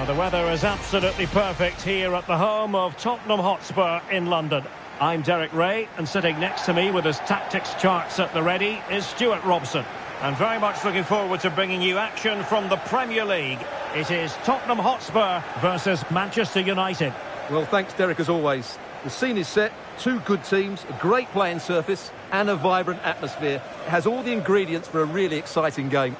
Well, the weather is absolutely perfect here at the home of Tottenham Hotspur in London. I'm Derek Ray, and sitting next to me with his tactics charts at the ready is Stuart Robson. And very much looking forward to bringing you action from the Premier League. It is Tottenham Hotspur versus Manchester United. Well, thanks, Derek, as always. The scene is set, two good teams, a great playing surface and a vibrant atmosphere. It has all the ingredients for a really exciting game.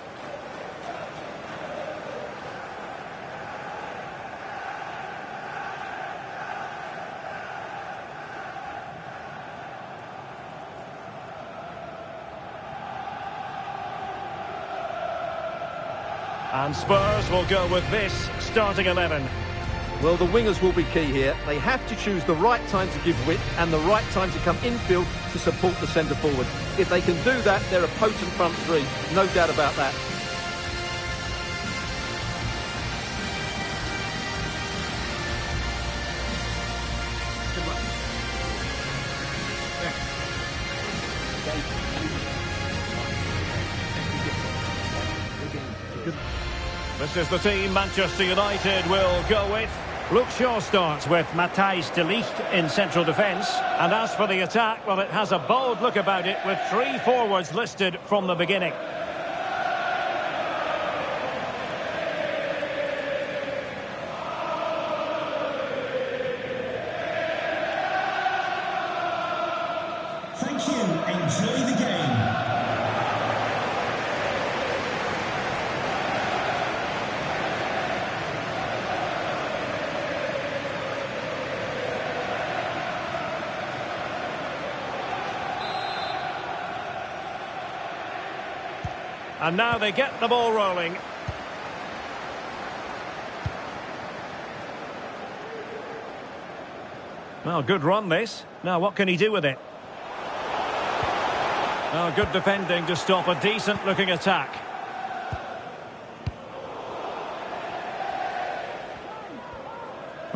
And Spurs will go with this starting 11. Well, the wingers will be key here. They have to choose the right time to give width and the right time to come infield to support the centre forward. If they can do that, they're a potent front three. No doubt about that. This is the team Manchester United will go with. Luke Shaw starts with Matthijs de Ligt in central defence. And as for the attack, well, it has a bold look about it with three forwards listed from the beginning. Thank you. Enjoy the game. And now they get the ball rolling. Well, good run this. Now what can he do with it? Oh, good defending to stop a decent looking attack.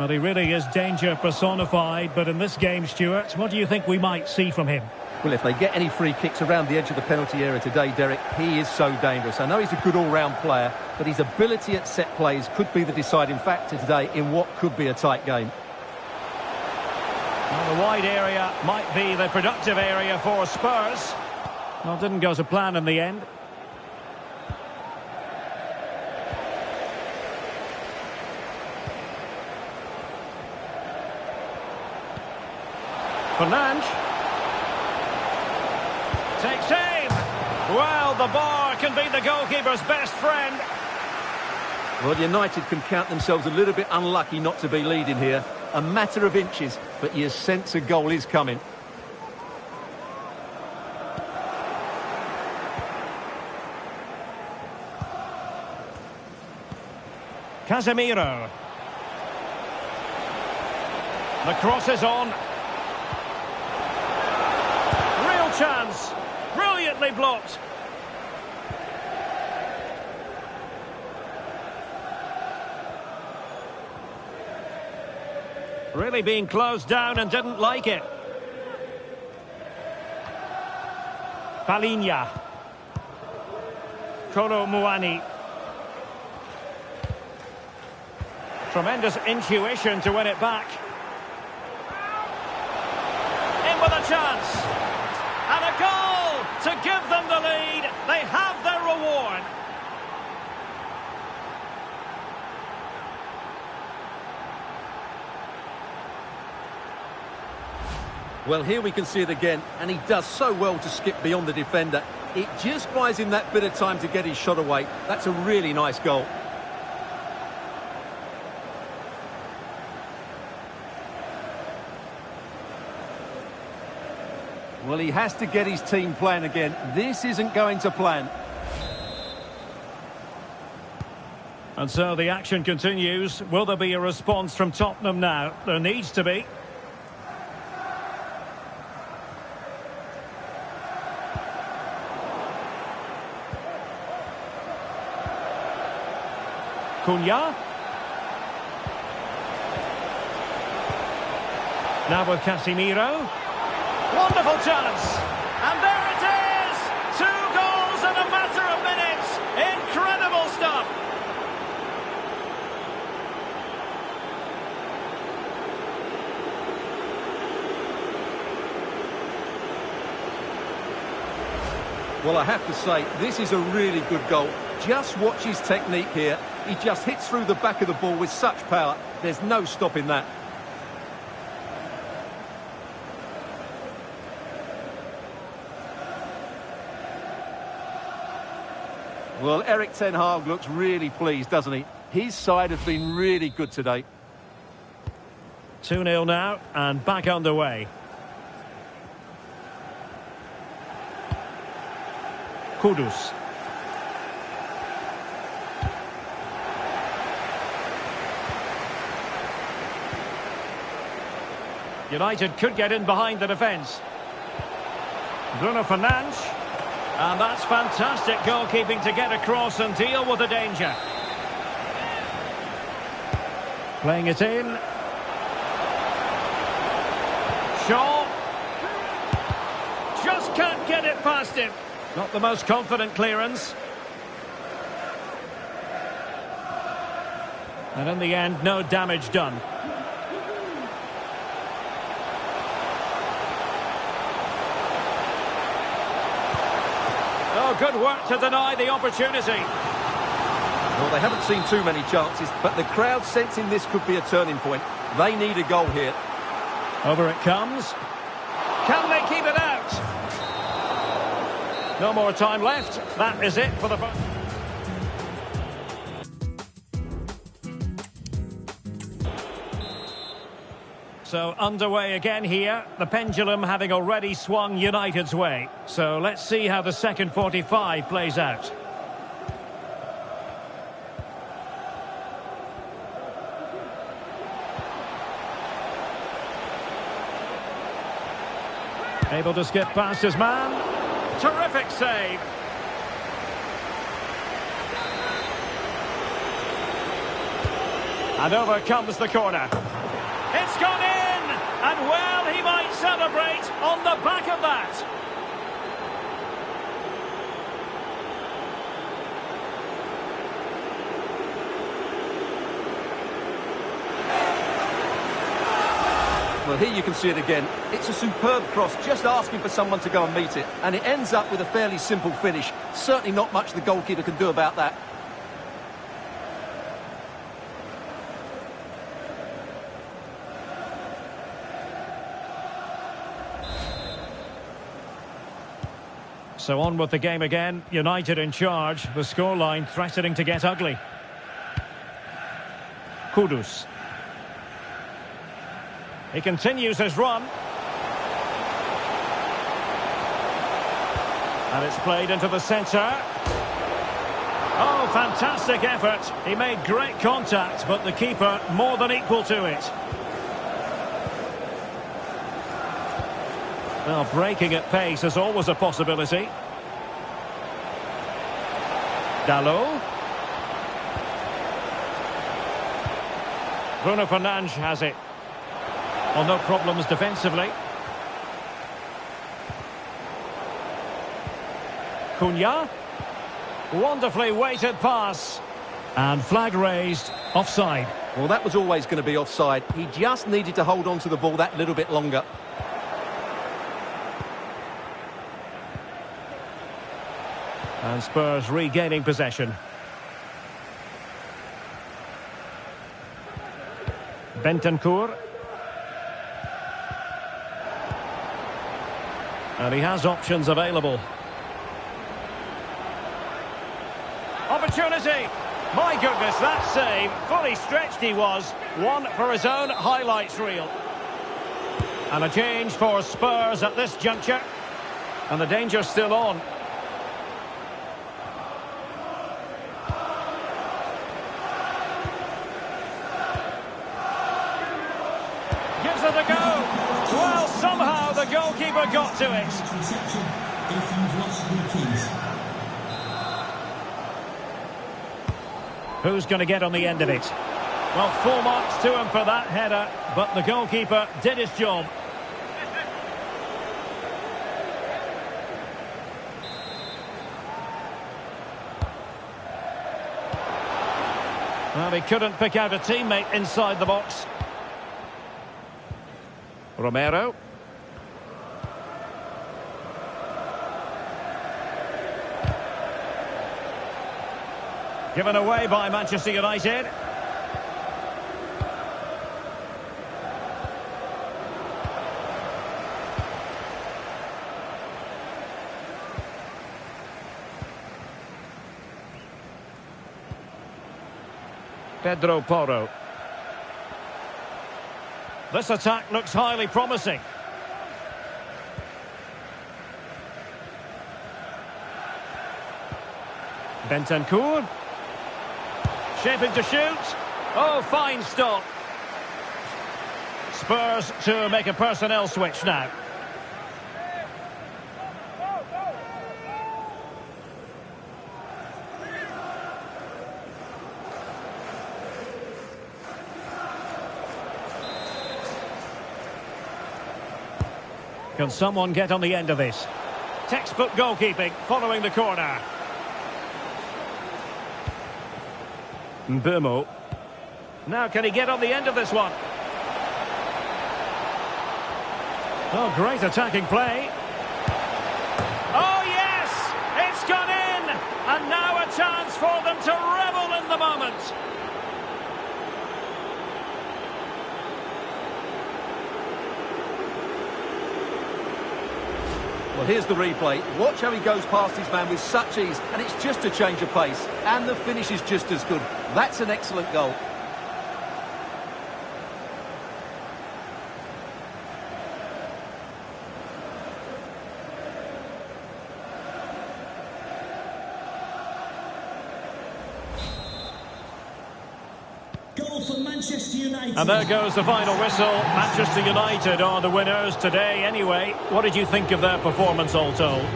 Well, he really is danger personified, but in this game, Stuart, what do you think we might see from him? Well, if they get any free kicks around the edge of the penalty area today, Derek, he is so dangerous. I know he's a good all-round player, but his ability at set plays could be the deciding factor today in what could be a tight game. Well, the wide area might be the productive area for Spurs. Well, didn't go to plan in the end. Fernandes. Takes aim. Well, the bar can be the goalkeeper's best friend. Well, United can count themselves a little bit unlucky not to be leading here. A matter of inches, but you sense a goal is coming. Casemiro. The cross is on. Real chance. Brilliantly blocked. Really being closed down and didn't like it. Palinha. Kolo Muani. Tremendous intuition to win it back. In with a chance. And a goal to give them the lead. They have their reward. Well, here we can see it again, and he does so well to skip beyond the defender. It just buys him that bit of time to get his shot away. That's a really nice goal. Well, he has to get his team playing again. This isn't going to plan. And so the action continues. Will there be a response from Tottenham now? There needs to be. Cunha. Now with Casemiro. Wonderful chance. And there it is! 2 goals in a matter of minutes. Incredible stuff. Well, I have to say, this is a really good goal. Just watch his technique here. He just hits through the back of the ball with such power. There's no stopping that. Well, Erik ten Hag looks really pleased, doesn't he? His side has been really good today. 2-0 now, and back underway. Kudus. United could get in behind the defence. Bruno Fernandes. And that's fantastic goalkeeping to get across and deal with the danger. Playing it in. Shaw. Just can't get it past him. Not the most confident clearance. And in the end, no damage done. Oh, good work to deny the opportunity. Well, they haven't seen too many chances, but the crowd sensing this could be a turning point. They need a goal here. Over it comes. Can they keep it out? No more time left. That is it for the... So underway again here, the pendulum having already swung United's way. So let's see how the second 45 plays out. Able to skip past his man. Terrific save. And over comes the corner. It's gone in! And well, he might celebrate on the back of that. Well, here you can see it again. It's a superb cross, just asking for someone to go and meet it. And it ends up with a fairly simple finish. Certainly not much the goalkeeper can do about that. So on with the game again. United in charge. The scoreline threatening to get ugly. Kudus. He continues his run. And it's played into the centre. Oh, fantastic effort. He made great contact, but the keeper more than equal to it. Well, breaking at pace is always a possibility. Dalot. Bruno Fernandes has it. Well, no problems defensively. Cunha. Wonderfully weighted pass. And flag raised. Offside. Well, that was always going to be offside. He just needed to hold on to the ball that little bit longer. And Spurs regaining possession. Bentancur. And he has options available. Opportunity! My goodness, that save. Fully stretched he was. One for his own highlights reel. And a change for Spurs at this juncture. And the danger's still on. Gives it a go. Well, somehow the goalkeeper got to it. Who's going to get on the end of it? Well, full marks to him for that header, but the goalkeeper did his job. Well, he couldn't pick out a teammate inside the box. Romero. Given away by Manchester United. Pedro Porro. This attack looks highly promising. Bentancur. Shaping to shoot. Oh, fine stop. Spurs to make a personnel switch now. Can someone get on the end of this? Textbook goalkeeping following the corner. Mbuemo. Now can he get on the end of this one? Oh, great attacking play. Oh, yes! It's gone in! And now a chance for them to revel in the moment. Well, here's the replay. Watch how he goes past his man with such ease, and it's just a change of pace. And the finish is just as good. That's an excellent goal. Goal for Manchester United. And there goes the final whistle. Manchester United are the winners today anyway. What did you think of their performance all told?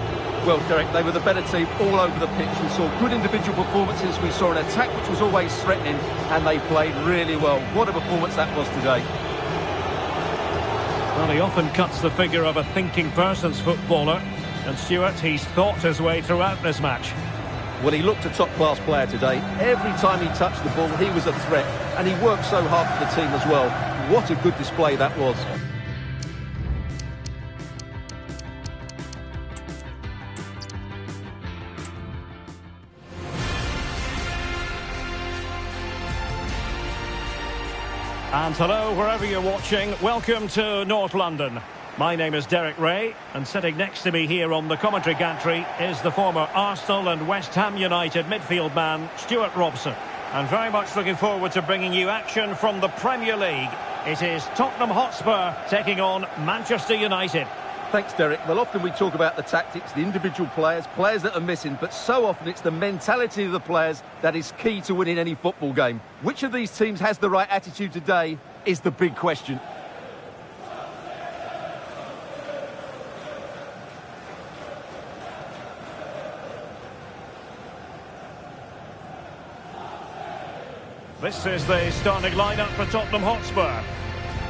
Well, Derek, they were the better team all over the pitch. We saw good individual performances. We saw an attack which was always threatening, and they played really well. What a performance that was today. Well, he often cuts the figure of a thinking person's footballer. And Stuart, he's thought his way throughout this match. Well, he looked a top-class player today. Every time he touched the ball, he was a threat, and he worked so hard for the team as well. What a good display that was. And hello, wherever you're watching, welcome to North London. My name is Derek Ray, and sitting next to me here on the commentary gantry is the former Arsenal and West Ham United midfield man, Stuart Robson. And very much looking forward to bringing you action from the Premier League. It is Tottenham Hotspur taking on Manchester United. Thanks, Derek. Well, often we talk about the tactics, the individual players that are missing, but so often it's the mentality of the players that is key to winning any football game. Which of these teams has the right attitude today is the big question. This is the starting lineup for Tottenham Hotspur.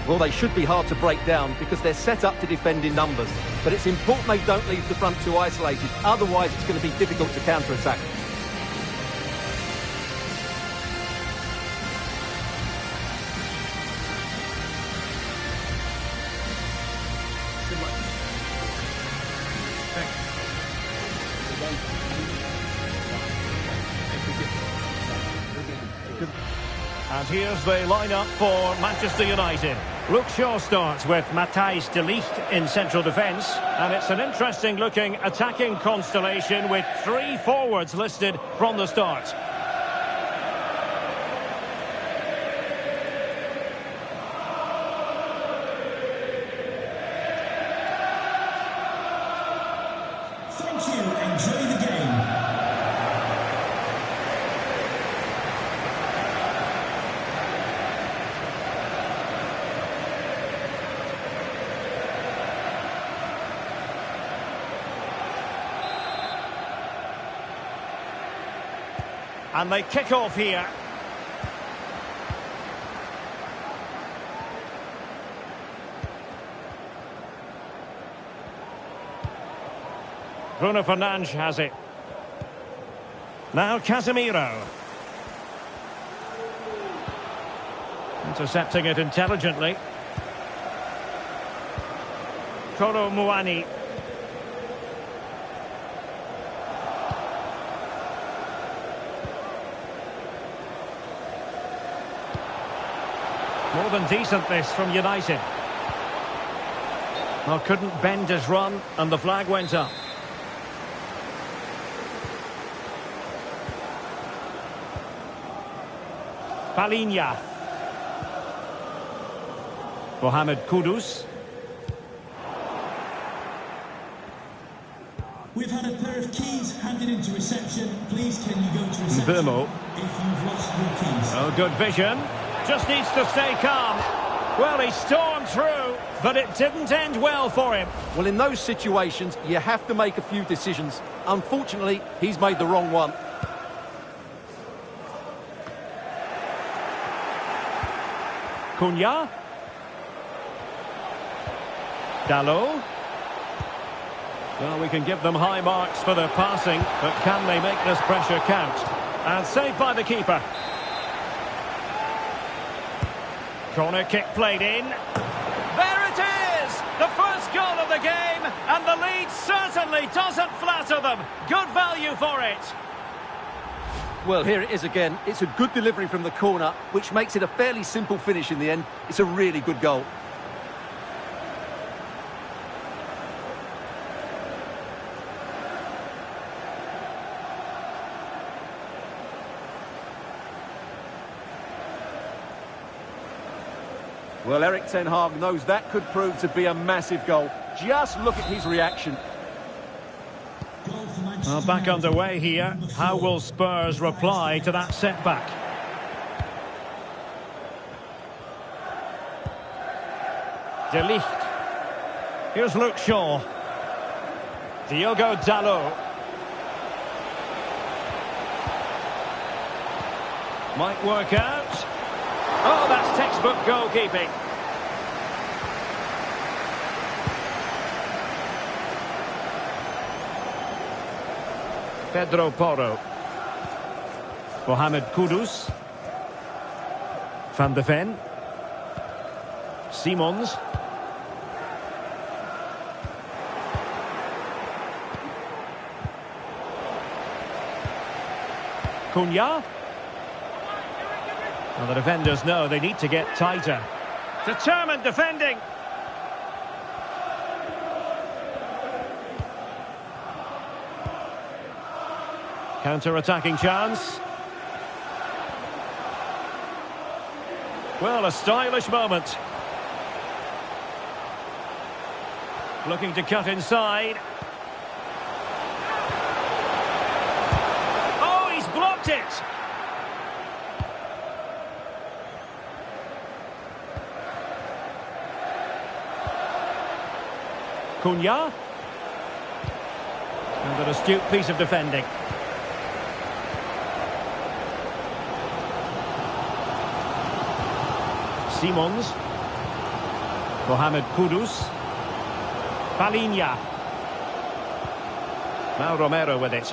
Well, they should be hard to break down because they're set up to defend in numbers. But it's important they don't leave the front too isolated. Otherwise, it's going to be difficult to counter-attack. And here's the lineup for Manchester United. Luke Shaw starts with Matthijs de Ligt in central defence. And it's an interesting looking attacking constellation with 3 forwards listed from the start. Thank you. Enjoy the game. And they kick off here. Bruno Fernandes has it. Now Casemiro. Intercepting it intelligently. Kolo Muani. More than decent this from United. Well, couldn't bend his run, and the flag went up. Palinha. Mohamed Kudus. We've had a pair of keys handed into reception. Please, can you go to reception Mbuemo. if you've lost your keys? Oh, good vision. Just needs to stay calm. Well, he stormed through, but it didn't end well for him. Well, in those situations, you have to make a few decisions. Unfortunately, he's made the wrong one. Cunha. Dalot. Well, we can give them high marks for their passing, but can they make this pressure count? And saved by the keeper. Corner kick played in. There it is! The first goal of the game, and the lead certainly doesn't flatter them. Good value for it. Well, here it is again. It's a good delivery from the corner, which makes it a fairly simple finish in the end. It's a really good goal. Well, Erik ten Hag knows that could prove to be a massive goal. Just look at his reaction. Goal for Manchester Well, back United. underway here. How will Spurs reply to that setback? De Ligt. Here's Luke Shaw. Diogo Dalot. Might work out. Oh, that's textbook goalkeeping. Pedro Porro. Mohamed Kudus. Van de Ven. Simons. Cunha. Well, the defenders know they need to get tighter. Determined defending. Counter-attacking chance. Well, a stylish moment. Looking to cut inside. Oh, he's blocked it. Cunha. And an astute piece of defending. Simons. Mohamed Kudus. Palinha. Now Romero with it.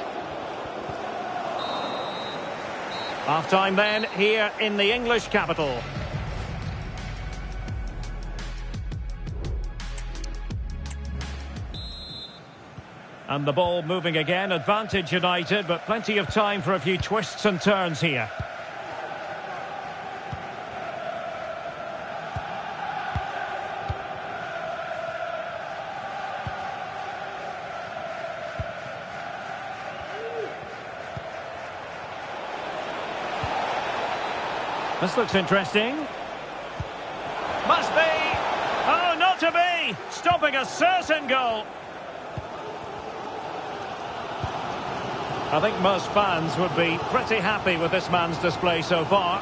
Half-time then, here in the English capital. And the ball moving again, advantage United, but plenty of time for a few twists and turns here. This looks interesting. Must be! Oh, not to be! Stopping a certain goal. I think most fans would be pretty happy with this man's display so far.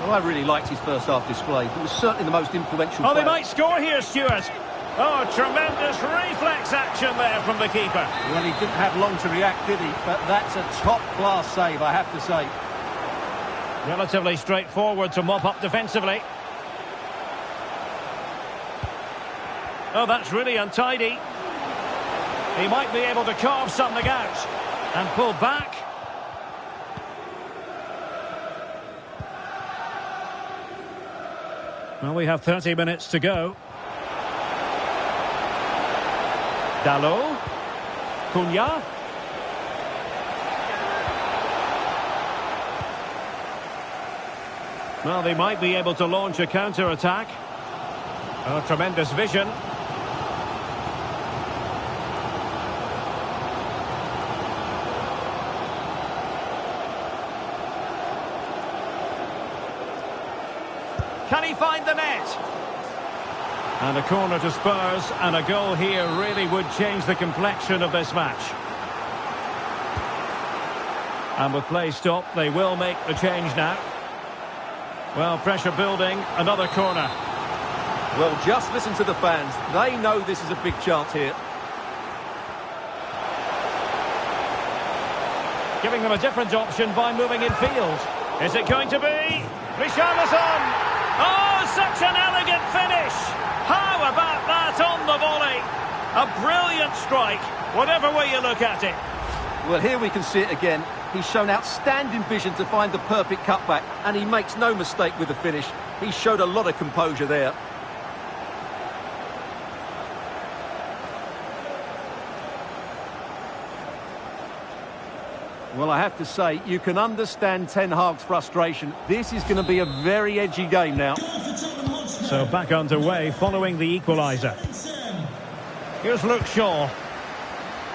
Well, I really liked his first half display. He was certainly the most influential Oh, they player. might score here, Stuart. Oh, tremendous reflex action there from the keeper. Well, he didn't have long to react, did he? But that's a top-class save, I have to say. Relatively straightforward to mop up defensively. Oh, that's really untidy. He might be able to carve something out and pull back. Well, we have 30 minutes to go. Dalot. Cunha. Well, they might be able to launch a counter-attack. Oh, tremendous vision. Can he find the net? And a corner to Spurs, and a goal here really would change the complexion of this match. And with play stopped, they will make the change now. Well, pressure building, another corner. Well, just listen to the fans. They know this is a big chance here. Giving them a different option by moving in field. Is it going to be? Richarlison! Oh, such an elegant finish! How about that on the volley? A brilliant strike, whatever way you look at it. Well, here we can see it again. He's shown outstanding vision to find the perfect cutback, and he makes no mistake with the finish. He showed a lot of composure there. Well, I have to say, you can understand Ten Hag's frustration. This is going to be a very edgy game now. So back underway following the equaliser. Here's Luke Shaw.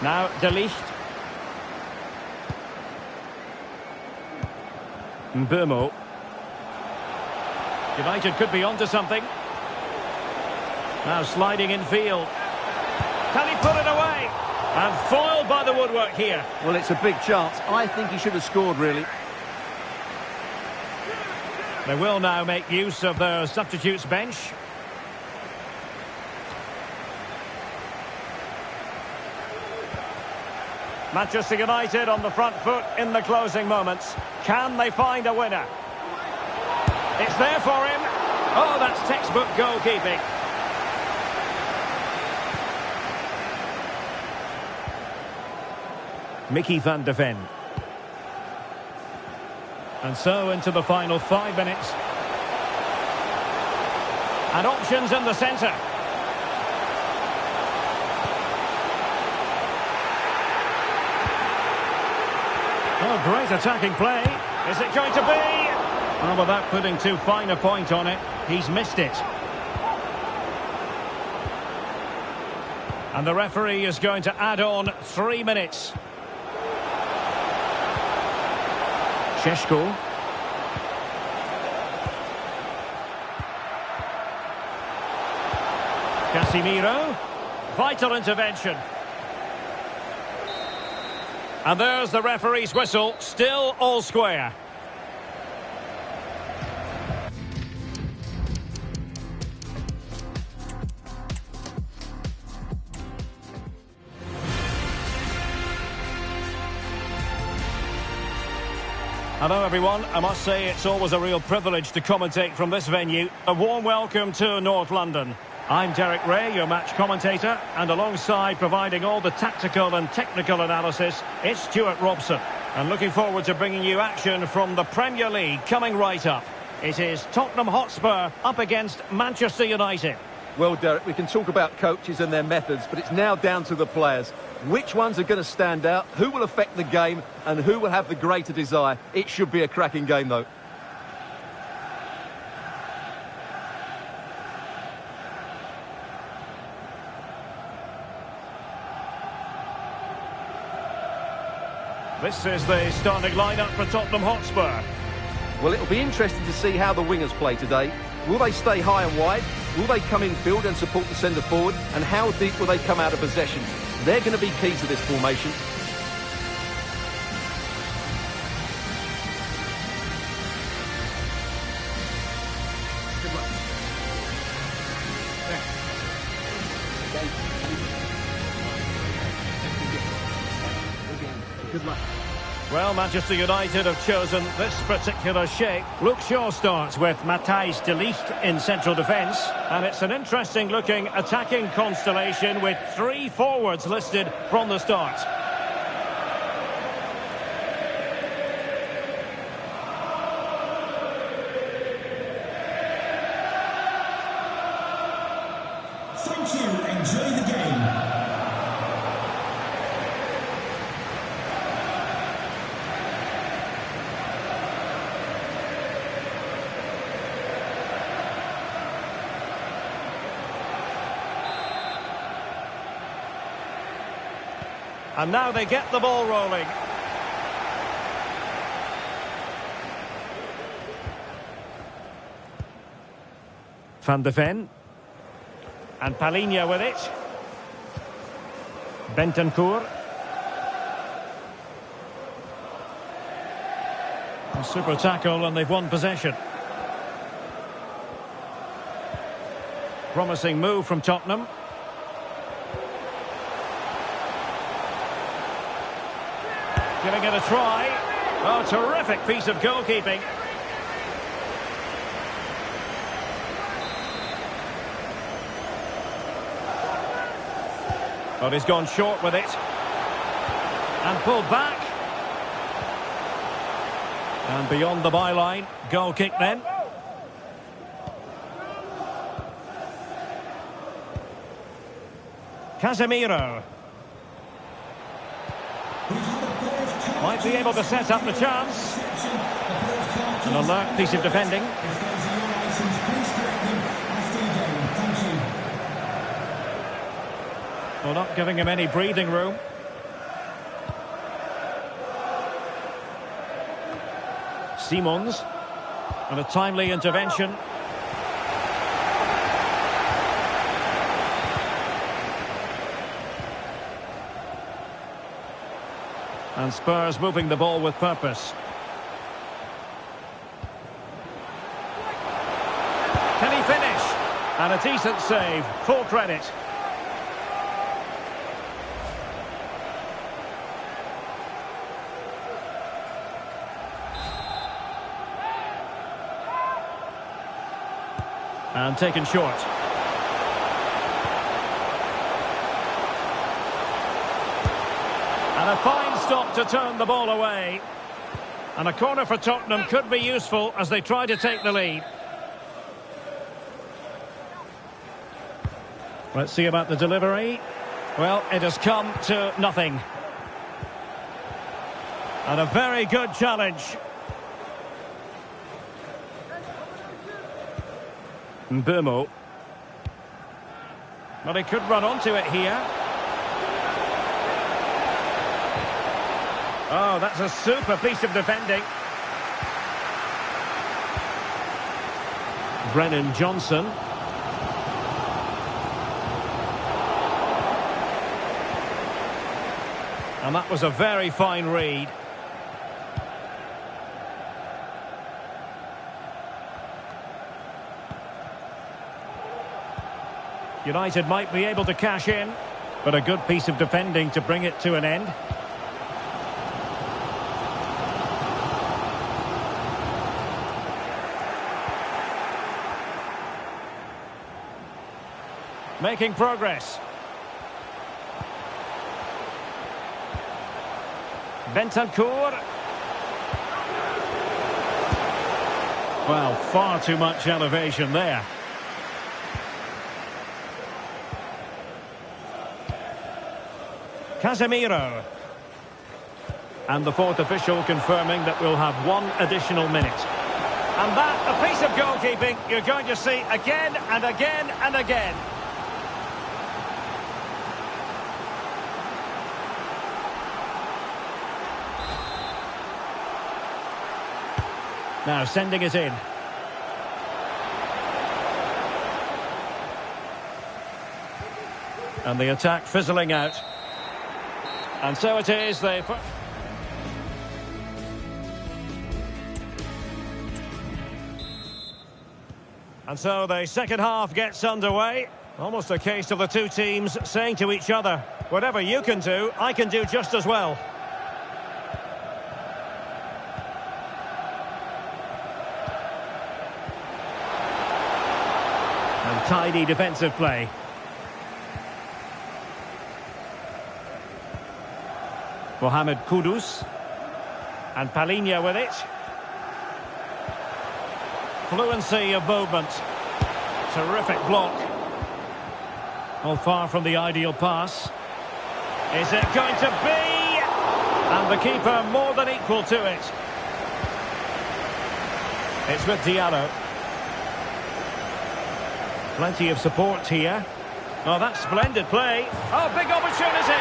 Now Ligt. Mbuemo. United could be onto something. Now sliding in field. Can he put it away? And foiled by the woodwork here. Well, it's a big chance. I think he should have scored, really. They will now make use of their substitutes bench. Manchester United on the front foot in the closing moments. Can they find a winner? It's there for him. Oh, that's textbook goalkeeping. Mickey van de Ven. And so into the final 5 minutes. And options in the centre. Oh, great attacking play. Is it going to be? Well, without putting too fine a point on it, he's missed it. And the referee is going to add on 3 minutes. Šeško. Casemiro. Vital intervention. And there's the referee's whistle. Still all square. Hello everyone, I must say it's always a real privilege to commentate from this venue. A warm welcome to North London. I'm Derek Ray, your match commentator, and alongside providing all the tactical and technical analysis, it's Stuart Robson. And looking forward to bringing you action from the Premier League coming right up. It is Tottenham Hotspur up against Manchester United. Well, Derek, we can talk about coaches and their methods, but it's now down to the players. Which ones are going to stand out, who will affect the game, and who will have the greater desire? It should be a cracking game, though. This is the starting lineup for Tottenham Hotspur. Well, it'll be interesting to see how the wingers play today. Will they stay high and wide? Will they come in field and support the centre forward? And how deep will they come out of possession? They're going to be key to this formation. Good luck. Well, Manchester United have chosen this particular shape. Luke Shaw starts with Matthijs de Ligt in central defence. And it's an interesting looking attacking constellation with 3 forwards listed from the start. Thank you. Enjoy the game. And now they get the ball rolling. Van de Ven. And Palhinha with it. Bentancur. A super tackle and they've won possession. Promising move from Tottenham. Giving it a try. Oh, terrific piece of goalkeeping. But he's gone short with it. And pulled back. And beyond the byline. Goal kick then. Casemiro. Might be able to set up the chance. An alert piece of defending. Well, not giving him any breathing room. Simons. And a timely intervention. And Spurs moving the ball with purpose. Can he finish? And a decent save. Full credit. And taken short. And a fine stop to turn the ball away. And a corner for Tottenham could be useful as they try to take the lead. Let's see about the delivery. Well, it has come to nothing. And a very good challenge. Mbuemo. Well, he could run onto it here. Oh, that's a super piece of defending. Brennan Johnson. And that was a very fine read. United might be able to cash in, but a good piece of defending to bring it to an end. Making progress. Bentancur. Well, far too much elevation there. Casemiro. And the fourth official confirming that we'll have one additional minute. And that, a piece of goalkeeping you're going to see again and again and again. Now sending it in. And the attack fizzling out. And so it is, they put... And so the second half gets underway. Almost a case of the two teams saying to each other, whatever you can do, I can do just as well. And tidy defensive play. Mohamed Kudus. And Palhinha with it. Fluency of movement. Terrific block. Well, far from the ideal pass. Is it going to be? And the keeper more than equal to it. It's with Diallo. Plenty of support here. Oh, that's splendid play. Oh, big opportunity.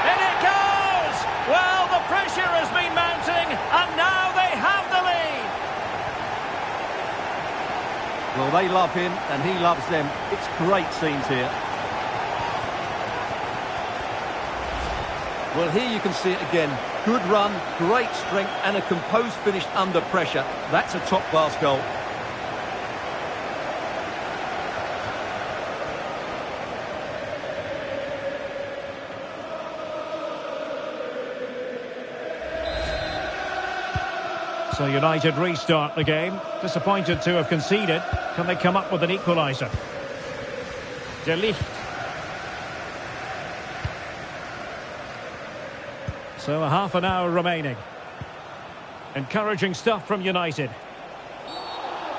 In it goes! Well, they love him and he loves them. It's great scenes here. Well, here you can see it again. Good run, great strength and a composed finish under pressure. That's a top-class goal. So United restart the game. Disappointed to have conceded. Can they come up with an equaliser? Ligt. So a half an hour remaining. Encouraging stuff from United.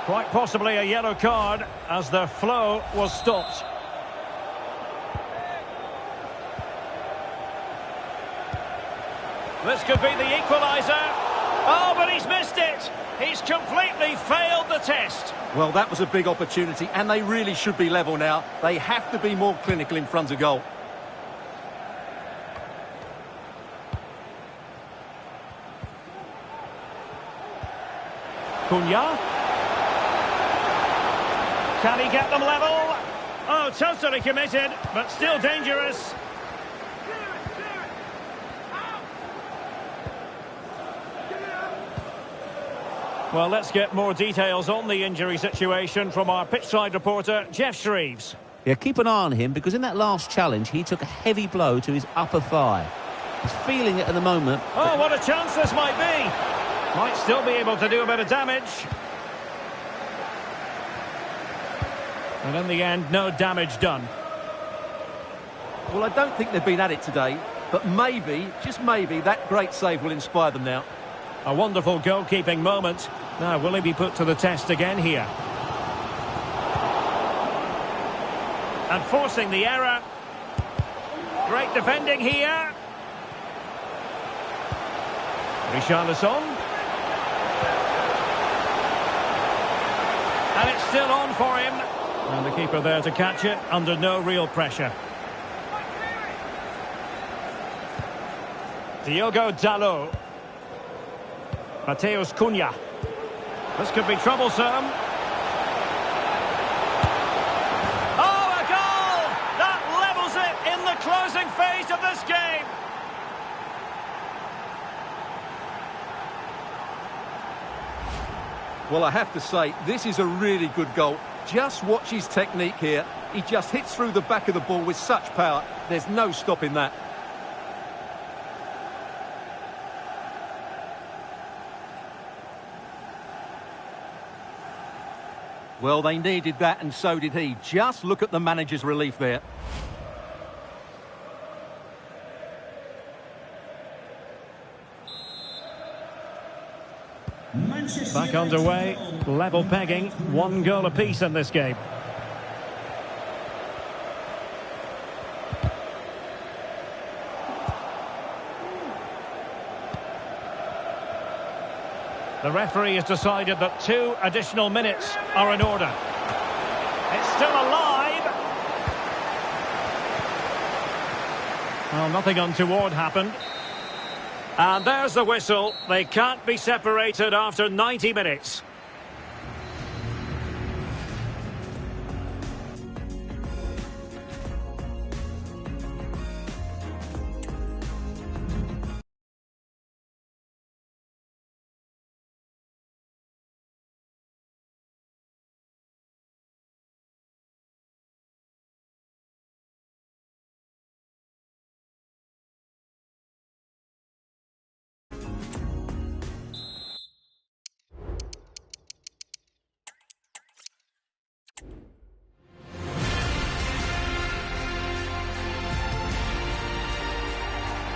Quite possibly a yellow card as their flow was stopped. This could be the equaliser. Oh, but he's missed it. He's completely failed the test. Well, that was a big opportunity, and they really should be level now. They have to be more clinical in front of goal. Cunha. Can he get them level? Oh, totally committed, but still dangerous. Well, let's get more details on the injury situation from our pitchside reporter, Jeff Shreves. Yeah, keep an eye on him because in that last challenge, he took a heavy blow to his upper thigh. He's feeling it at the moment. Oh, what a chance this might be. Might still be able to do a bit of damage. And in the end, no damage done. Well, I don't think they've been at it today, but maybe, just maybe, that great save will inspire them now. A wonderful goalkeeping moment. Now, will he be put to the test again here? And forcing the error. Great defending here. Richarlison. And it's still on for him. And the keeper there to catch it under no real pressure. Diogo Dalot. Mateus Cunha. This could be troublesome. Oh, a goal! That levels it in the closing phase of this game. Well, I have to say, this is a really good goal. Just watch his technique here. He just hits through the back of the ball with such power. There's no stopping that. Well, they needed that, and so did he. Just look at the manager's relief there. Back underway, level pegging, 1 goal apiece in this game. The referee has decided that 2 additional minutes are in order. It's still alive. Well, nothing untoward happened. And there's the whistle. They can't be separated after 90 minutes.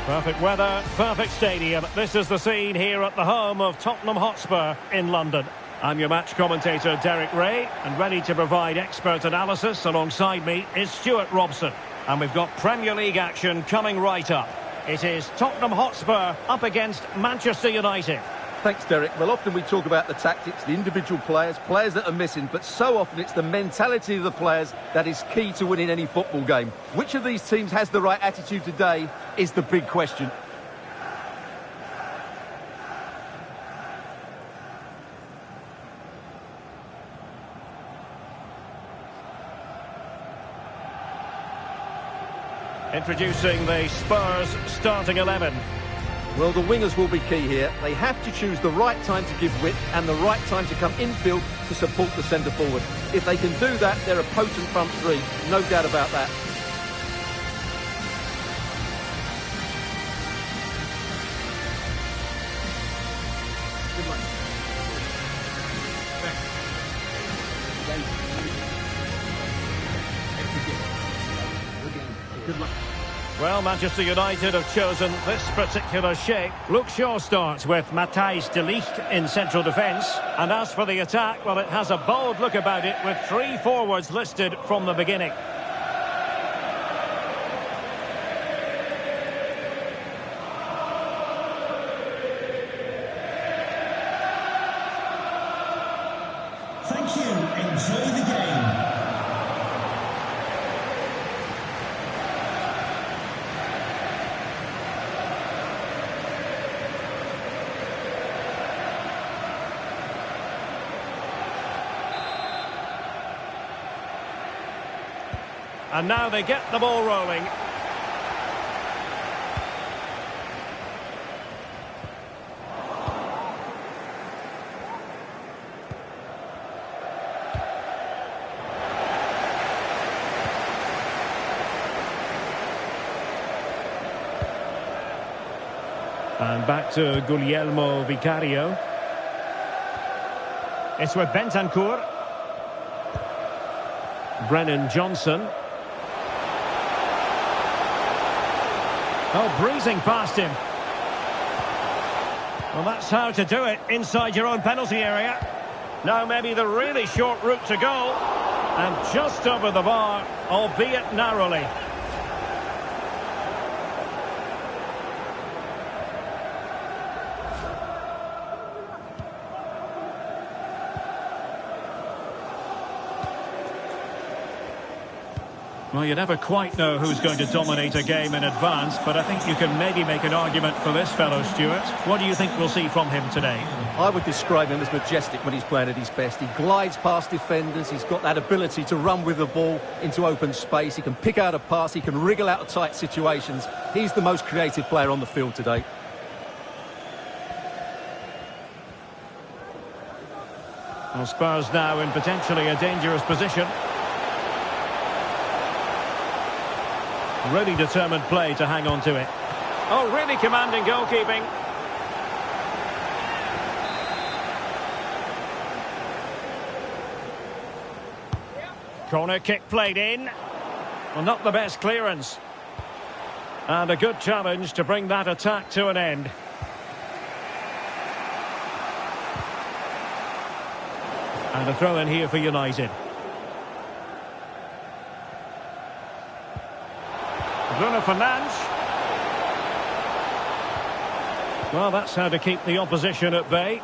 Perfect weather, perfect stadium. This is the scene here at the home of Tottenham Hotspur in London. I'm your match commentator, Derek Ray, and ready to provide expert analysis alongside me is Stuart Robson. And we've got Premier League action coming right up. It is Tottenham Hotspur up against Manchester United. Thanks, Derek. Well, often we talk about the tactics, the individual players that are missing, but so often it's the mentality of the players that is key to winning any football game. Which of these teams has the right attitude today is the big question. Introducing the Spurs starting 11. Well, the wingers will be key here. They have to choose the right time to give width and the right time to come infield to support the centre forward. If they can do that, they're a potent front three. No doubt about that. Good luck. Good luck. Well, Manchester United have chosen this particular shape. Luke Shaw starts with Matthijs de Ligt in central defence. And as for the attack, well, it has a bold look about it with 3 forwards listed from the beginning. Thank you. Enjoy the game. And now they get the ball rolling. And back to Guglielmo Vicario. It's with Bentancur. Brennan Johnson. Oh, breezing past him. Well, that's how to do it inside your own penalty area. Now maybe the really short route to goal. And just over the bar, albeit narrowly. Well, you never quite know who's going to dominate a game in advance, but I think you can maybe make an argument for this fellow, Stuart. What do you think we'll see from him today? I would describe him as majestic when he's playing at his best. He glides past defenders. He's got that ability to run with the ball into open space. He can pick out a pass. He can wriggle out of tight situations. He's the most creative player on the field today. Well, Spurs now in potentially a dangerous position. Really determined play to hang on to it. Oh, really commanding goalkeeping. Corner kick played in. Well, not the best clearance. And a good challenge to bring that attack to an end. And a throw in here for United. Bruno Fernandes. Well, that's how to keep the opposition at bay.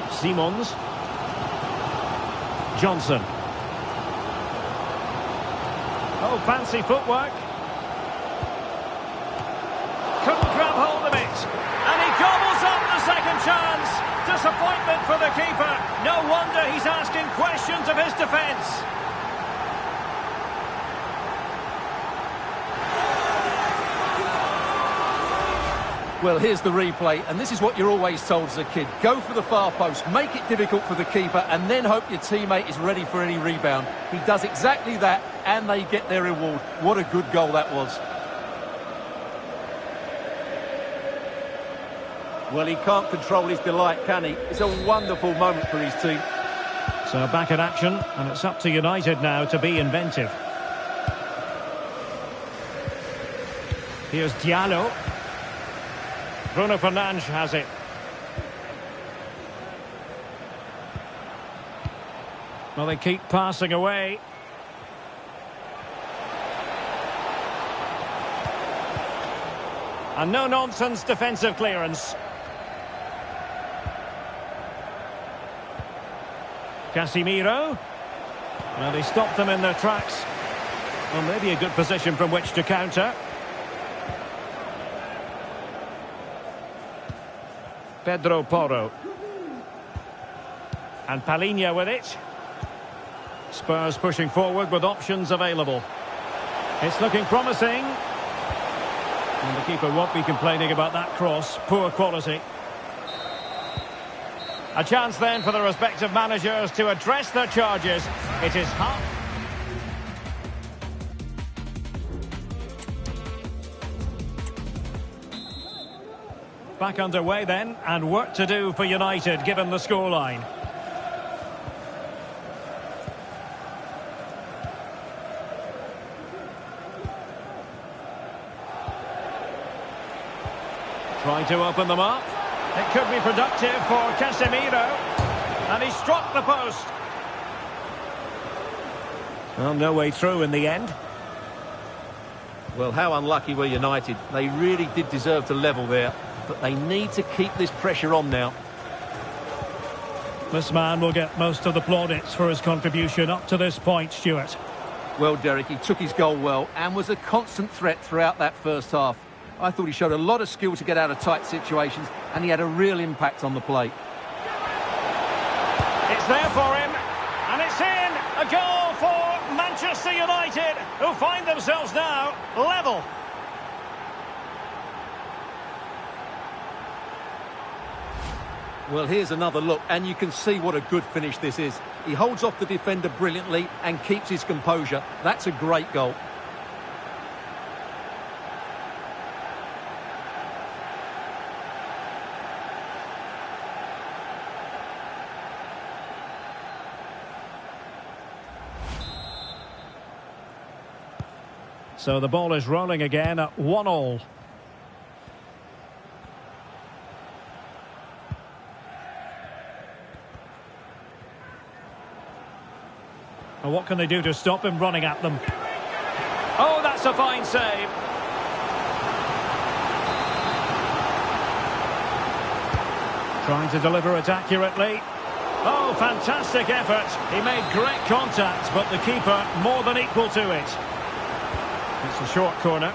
Simons. Johnson. Oh, fancy footwork. Couldn't grab hold of it. And he gobbles up the second chance. Disappointment for the keeper. No wonder he's asking questions of his defence. Well, here's the replay, and this is what you're always told as a kid. Go for the far post, make it difficult for the keeper, and then hope your teammate is ready for any rebound. He does exactly that, and they get their reward. What a good goal that was. Well, he can't control his delight, can he? It's a wonderful moment for his team. So back in action, and it's up to United now to be inventive. Here's Diallo. Bruno Fernandes has it. Well, they keep passing away. And no-nonsense defensive clearance. Casemiro. Well, they stopped them in their tracks. Well, maybe a good position from which to counter. Pedro Porro. And Palhinha with it. Spurs pushing forward with options available. It's looking promising. And the keeper won't be complaining about that cross. Poor quality. A chance then for the respective managers to address their charges. It is half. Back underway then, and work to do for United given the scoreline. Trying to open them up. It could be productive for Casemiro. And he struck the post. Well, no way through in the end. Well, how unlucky were United. They really did deserve to level there. But they need to keep this pressure on now. This man will get most of the plaudits for his contribution up to this point, Stuart. Well, Derek, he took his goal well and was a constant threat throughout that first half. I thought he showed a lot of skill to get out of tight situations, and he had a real impact on the play. It's there for him, and it's in! A goal for Manchester United, who find themselves now level. Well, here's another look, and you can see what a good finish this is. He holds off the defender brilliantly and keeps his composure. That's a great goal. So the ball is rolling again at 1-1. Well, what can they do to stop him running at them? Oh, that's a fine save. Trying to deliver it accurately. Oh, fantastic effort. He made great contact, but the keeper more than equal to it. It's a short corner.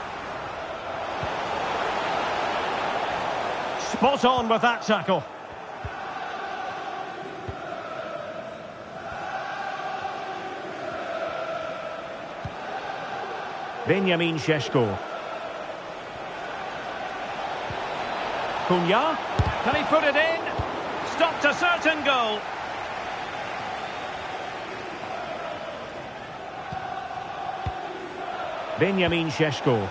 Spot on with that tackle. Benjamin Šeško. Cunha. Can he put it in? Stopped a certain goal. Benjamin Šeško.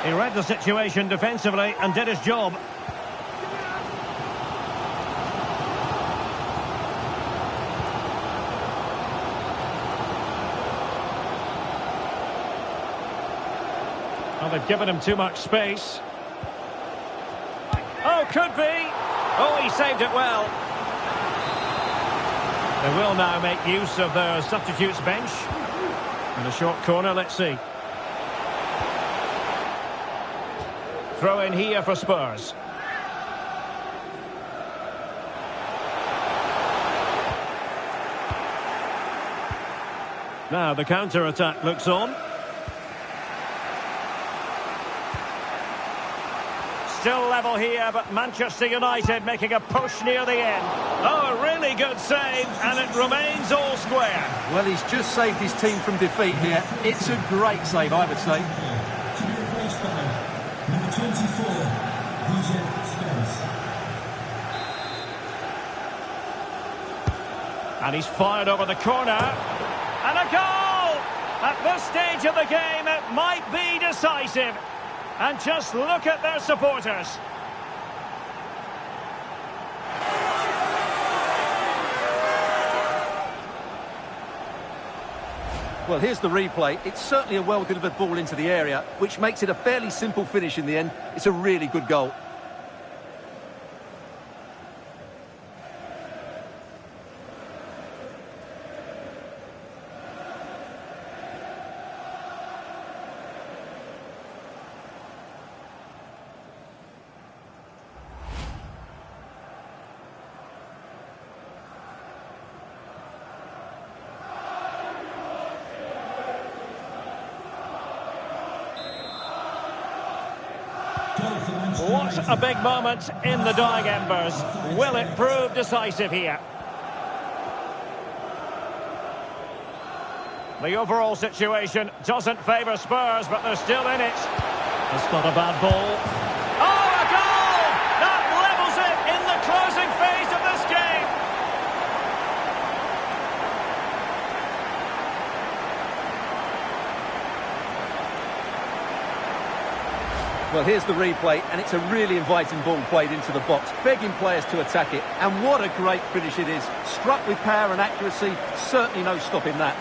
He read the situation defensively and did his job. Well, they've given him too much space. Oh, could be. Oh, he saved it well. They will now make use of their substitutes bench. In a short corner, let's see. Throw in here for Spurs. Now the counter-attack looks on. Still level here, but Manchester United making a push near the end. Oh, a really good save, and it remains all square. Well, he's just saved his team from defeat here. It's a great save, I would say. To be replaced by number 24, And he's fired over the corner. And a goal! At this stage of the game, it might be decisive. And just look at their supporters. Well, here's the replay. It's certainly a well-delivered ball into the area, which makes it a fairly simple finish in the end. It's a really good goal. What a big moment in the dying embers. Will it prove decisive here? The overall situation doesn't favour Spurs, but they're still in it. That's not a bad ball. Oh, a goal! That levels it in the closing phase of this game. Well, here's the replay, and it's a really inviting ball played into the box, begging players to attack it. And what a great finish it is. Struck with power and accuracy, certainly no stopping that.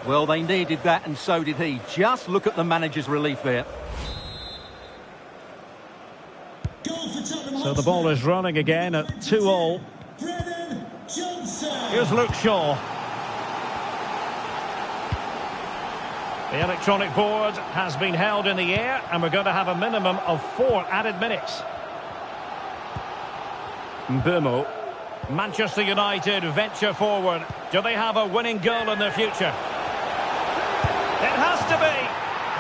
Well, they needed that, and so did he. Just look at the manager's relief there. So the ball is running again at 2-2. Here's Luke Shaw. The electronic board has been held in the air, and we're going to have a minimum of 4 added minutes. Mbuemo. Manchester United venture forward. Do they have a winning goal in their future? It has to be.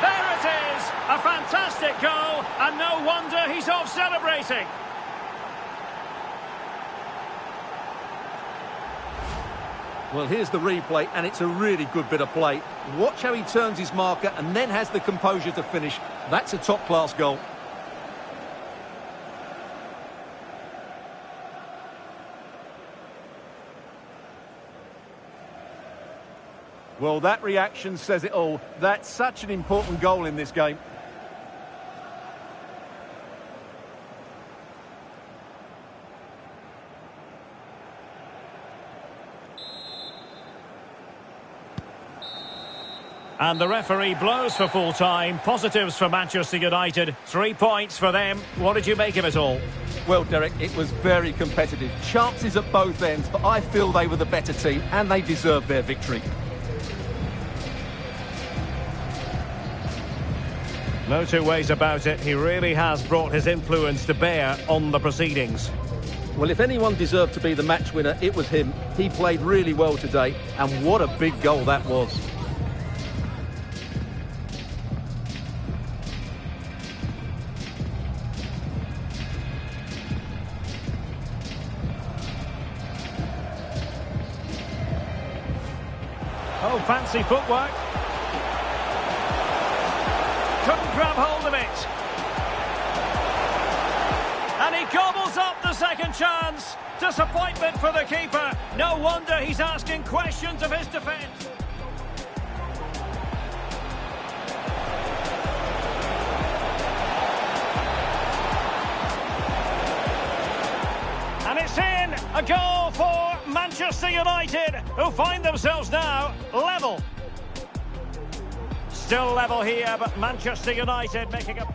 There it is. A fantastic goal, and no wonder he's off celebrating. Well, here's the replay, and it's a really good bit of play. Watch how he turns his marker and then has the composure to finish. That's a top-class goal. Well, that reaction says it all. That's such an important goal in this game. And the referee blows for full time. Positives for Manchester United. 3 points for them. What did you make of it all? Well, Derek, it was very competitive. Chances at both ends, but I feel they were the better team and they deserved their victory. No two ways about it. He really has brought his influence to bear on the proceedings. Well, if anyone deserved to be the match winner, it was him. He played really well today, and what a big goal that was. Oh, fancy footwork. Couldn't grab hold of it. And he gobbles up the second chance. Disappointment for the keeper. No wonder he's asking questions of his defence. And it's in. A goal for Manchester United, who find themselves now level. Still level here, but Manchester United making a...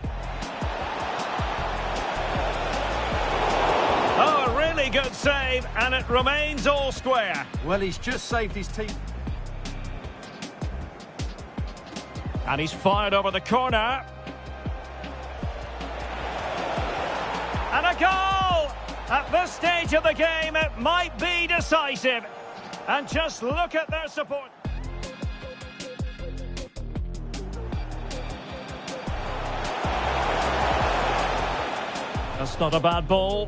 Oh, a really good save, and it remains all square. Well, he's just saved his team. And he's fired over the corner. And a goal! At this stage of the game, it might be decisive. And just look at their support. That's not a bad ball.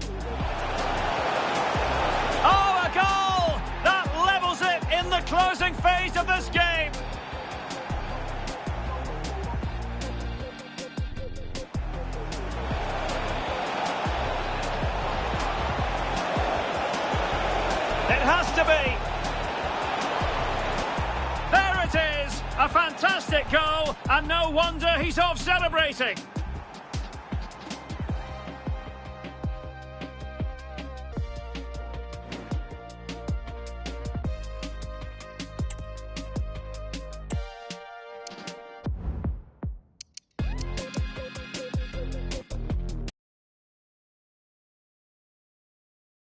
Oh, a goal! That levels it in the closing phase of this game. It has to be. There it is. A fantastic goal, and no wonder he's off celebrating.